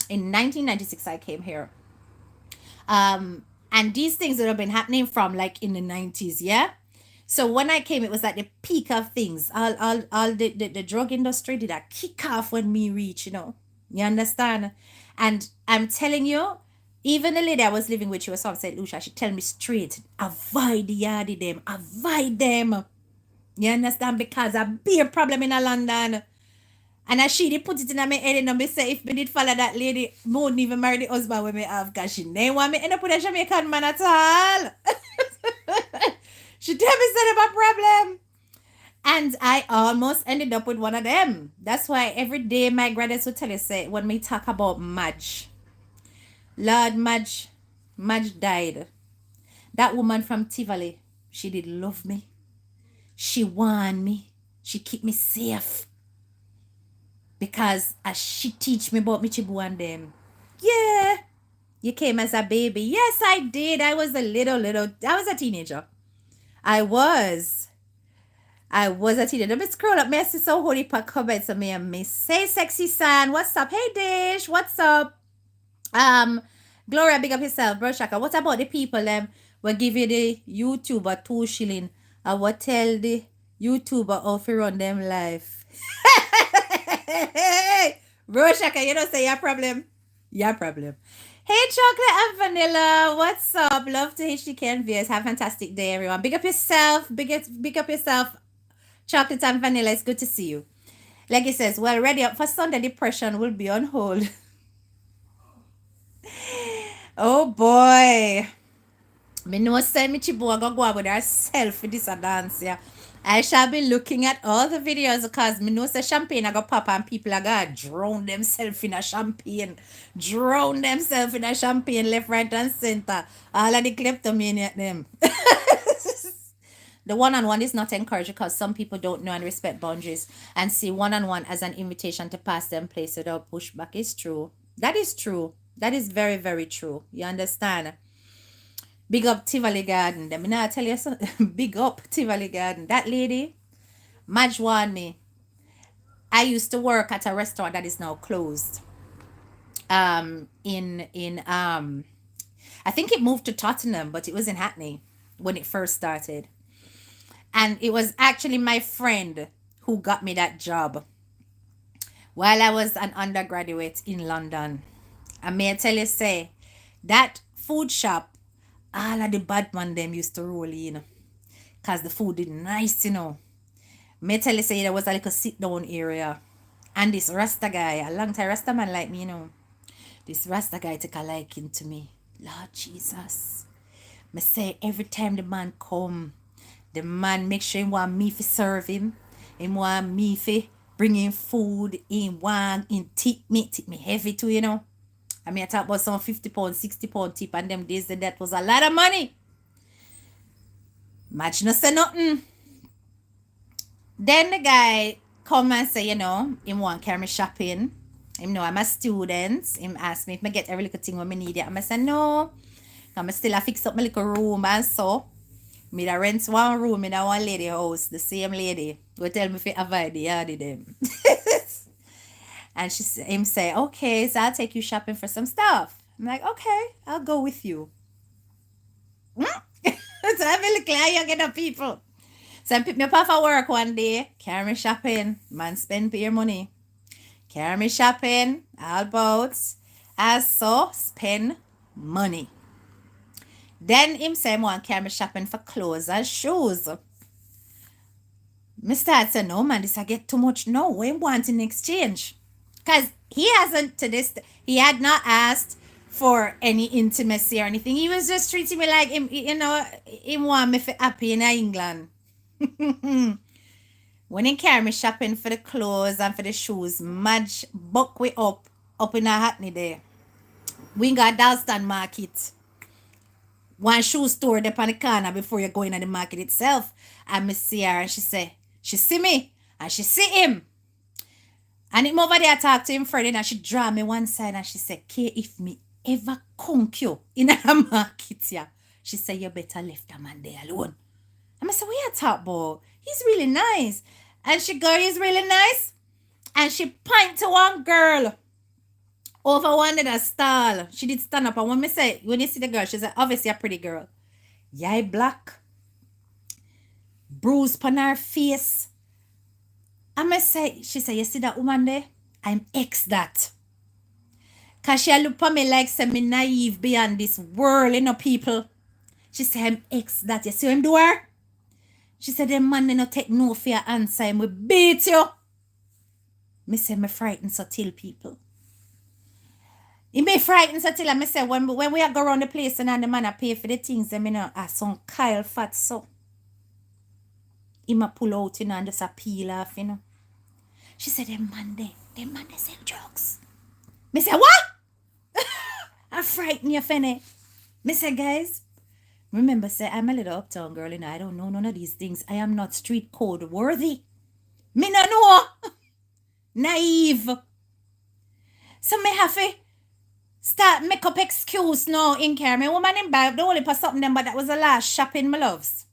In 1996 I came here. And these things would have been happening from like in the 90s, yeah. So when I came, it was like the peak of things. All the drug industry did a kick off when me reach, You understand? And I'm telling you, even the lady I was living with, she was from St. Lucia, she tell me straight, avoid the yardie them, avoid them. You understand? Because a big problem in a London. And as she did put it in my head, and I say, if me did follow that lady, I wouldn't even marry the husband with me have, because she didn't want me end up with a Jamaican man at all. She tell me said about problem. And I almost ended up with one of them. That's why every day my graduates would tell you, say, when we talk about Madge, Lord, Madge died. That woman from Tivoli, she did love me. She warned me. She keep me safe. Because as she teach me about Michibu and them. Yeah. You came as a baby. Yes, I did. I was I was a teenager. I was a teenager. Let me scroll up. May I see so holy pa comments of me. Say sexy son. What's up? Hey Dish. What's up? Gloria, big up yourself, bro Shaka. What about the people will give you the YouTuber 2 shilling and what tell the YouTuber how to run them life? Bro Shaka, you don't say your problem. Your problem. Hey, Chocolate and Vanilla, what's up? Love to HDK and VS. Have a fantastic day, everyone. Big up yourself. Big up yourself. Chocolate and Vanilla, it's good to see you. Like it says, well, ready up for Sunday, depression will be on hold. Oh boy. Me know say me chibo go go with herself for this a dance, yeah. I shall be looking at all the videos because me know say champagne I go pop and people are gonna drown themselves in a champagne. Drown themselves in a champagne left, right, and center. All of the kleptomaniac them. The one-on-one is not encouraged because some people don't know and respect boundaries and see one-on-one as an invitation to pass them place without pushback. Is true. That is true. That is very, very true. You understand? Big up Tivoli Garden. Let me now tell you something. Big up Tivoli Garden. That lady, Madge warned me. I used to work at a restaurant that is now closed. I think it moved to Tottenham, but it was in Hackney when it first started. And it was actually my friend who got me that job while I was an undergraduate in London. And may I tell you, say, that food shop, all of the bad man them used to roll in. Because the food is nice, you know. May I tell you, say, there was a little sit-down area. And this Rasta guy, a long time Rasta man like me, you know. This Rasta guy took a liking to me. Lord Jesus. Me say, every time the man come, the man make sure he want me to serve him. He want me to bring him food. He want him tip me heavy too, you know. I mean, I talk about some 50 pound, 60 pound tip, and them days that was a lot of money. Match no say nothing. Then the guy come and say, you know, him want carry me shopping. Him know I'm a student. Him ask me if I get every little thing when I need it. I say no. I'm still a fix up my little room and so. Me da rent one room in a one lady house. The same lady will tell me to avoid the yard of them. And him say, okay, so I'll take you shopping for some stuff. I'm like, okay, I'll go with you. So I'm really glad you get the people. So I pick me up off of work one day, carry me shopping, man spend your money. Carry me shopping, all about, as so spend money. Then him say him want carry me shopping for clothes and shoes. Me start say, no man, this I get too much now. What him want in exchange? Because he hasn't he had not asked for any intimacy or anything. He was just treating me like him, you know, him want me for happy in England. When he carry me shopping for the clothes and for the shoes, Madge buck we up in a Hackney there. We got Dalston Market. One shoe store there on the corner before you go in at the market itself. And me see her and she see me and she see him. And him over there talk to him Freddie and she draw me one side and she say, Kay, if me ever conk you in a market here, she say, you better leave the man there alone. And I say, what you talk about? He's really nice. And she go, he's really nice. And she point to one girl over one in a stall. She did stand up. And when you see the girl, she said, obviously a pretty girl. Yeah, black. Bruise on her face. She said, you see that woman there? I'm ex that. Because she look at me like say me naive beyond this world, you know, people. She said, I'm ex that. You see him do her? She said, the man no take no for your answer. Him will beat you. Me say, me frightened so till people. He may frightened so till I say, when we go around the place and the man I pay for the things, them, you know, some Kyle fat so. He ma pull out, you know, and just a peel off, you know. She said, them man they sell drugs. Me say, what? I frighten you, Fenny. Me say, guys, remember, say, I'm a little uptown girl, and I don't know none of these things. I am not street code worthy. Me no know. Naive. So me have to start make up excuse now in care. Me woman in bag, the only for something them, but that was the last shopping my loves.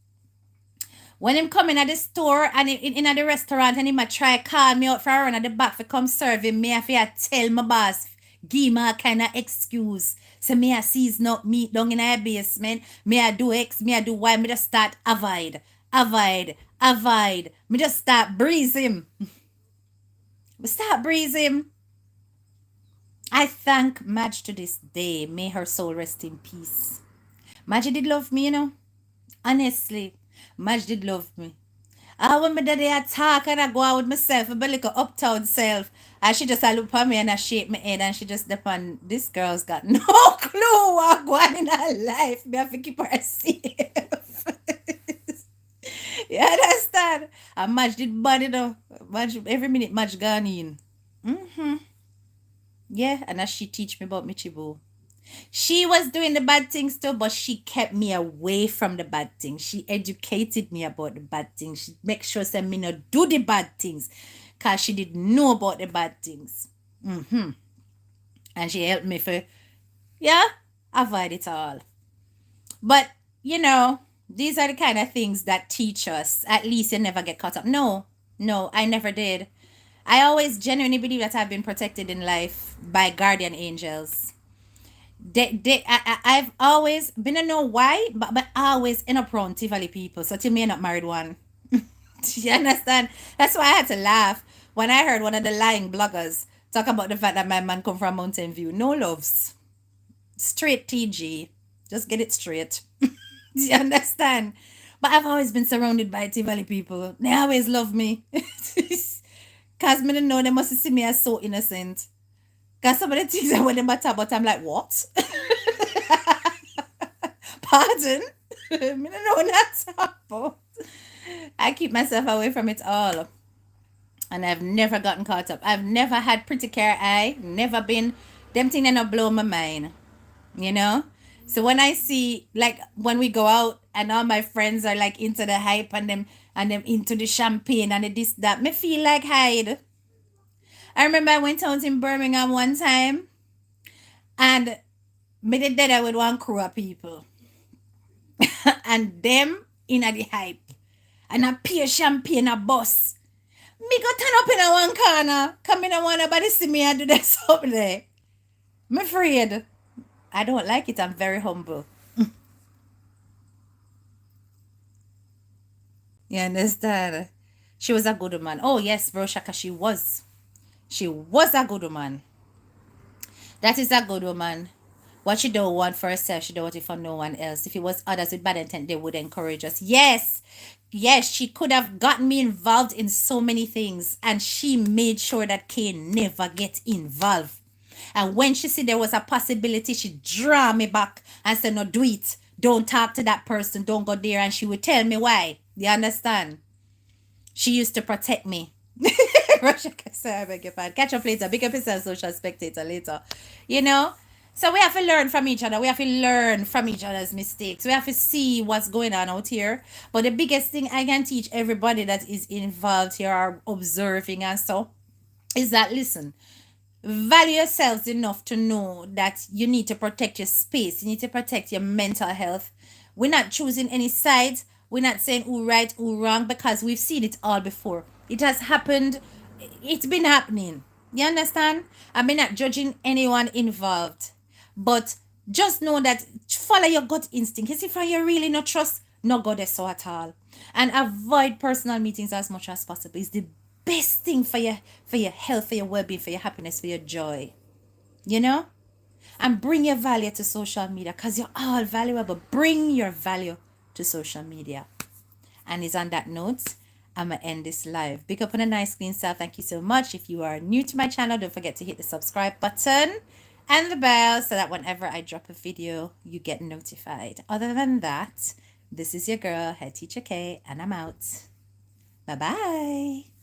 When him come in at the store and in at the restaurant and he might try call me out for a run at the back for come serving me, I have to tell my boss, give me a kind of excuse. So me I seize not meat down in a basement. Me I do X, me I do Y. Me just start avoid. Me just start breathing. Me start breathing. I thank Madge to this day. May her soul rest in peace. Madge did love me, you know. Honestly, Madge did love me. When my daddy attack and I go out with myself, a little uptown self. And she just a look at me and I shake my head and she just depend. This girl's got no clue what going in her life. Me have to keep her safe. You understand? And Madge did bad, you know. Madge, every minute Madge gone in. Yeah, and as she teach me about Michibu. She was doing the bad things too, but she kept me away from the bad things. She educated me about the bad things. She make sure that me not do the bad things, cause she didn't know about the bad things. And she helped me for avoid it all. But you know, these are the kind of things that teach us. At least you never get caught up. No, I never did. I always genuinely believe that I've been protected in life by guardian angels. I've always been, I know why, but always in a prone Tivoli people. So till me I'm not married one. You understand? That's why I had to laugh when I heard one of the lying bloggers talk about the fact that my man come from Mountain View. No loves. Straight TG. Just get it straight. Do you understand? But I've always been surrounded by Tivoli people. They always love me. Cause me don't know they must see me as so innocent. Cause some of the things I when them talk about, I'm like, what? Pardon? Me don't know what that's about. I keep myself away from it all. And I've never gotten caught up. I've never had pretty care eye. Never been them thing that not blow my mind. You know? So when I see like when we go out and all my friends are like into the hype and them into the champagne and the this that, me feel like hide. I remember I went out in Birmingham one time and me did that with one crew of people. And them in a the hype. And a peer champagne a bus. Me go turn up in a one corner. Come in a one nobody see me and do this up there. I'm afraid. I don't like it. I'm very humble. You understand? She was a good woman. Oh yes, bro Shaka, she was. She was a good woman. That is a good woman. What she don't want for herself, she don't want it for no one else. If it was others with bad intent, they would encourage us. Yes, yes, she could have gotten me involved in so many things, and she made sure that Kane never get involved. And when she said there was a possibility, she draw me back and said, no, do it. Don't talk to that person. Don't go there. And she would tell me why. You understand? She used to protect me. Russia, sorry, I beg your pardon. Catch up later. Big up yourself, social spectator later. You know? So we have to learn from each other. We have to learn from each other's mistakes. We have to see what's going on out here. But the biggest thing I can teach everybody that is involved here or observing and so is that, listen, value yourselves enough to know that you need to protect your space. You need to protect your mental health. We're not choosing any sides. We're not saying who right, who wrong, because we've seen it all before. It has happened. It's been happening. You understand? I'm not judging anyone involved. But just know that follow your gut instinct. You see, if you really not trust, no go there so at all. And avoid personal meetings as much as possible. It's the best thing for your health, for your well-being, for your happiness, for your joy. You know? And bring your value to social media because you're all valuable. Bring your value to social media. And it's on that note, I'm going to end this live. Big up on a nice clean self. Thank you so much. If you are new to my channel, don't forget to hit the subscribe button and the bell so that whenever I drop a video, you get notified. Other than that, this is your girl, Head Teacher K, and I'm out. Bye-bye.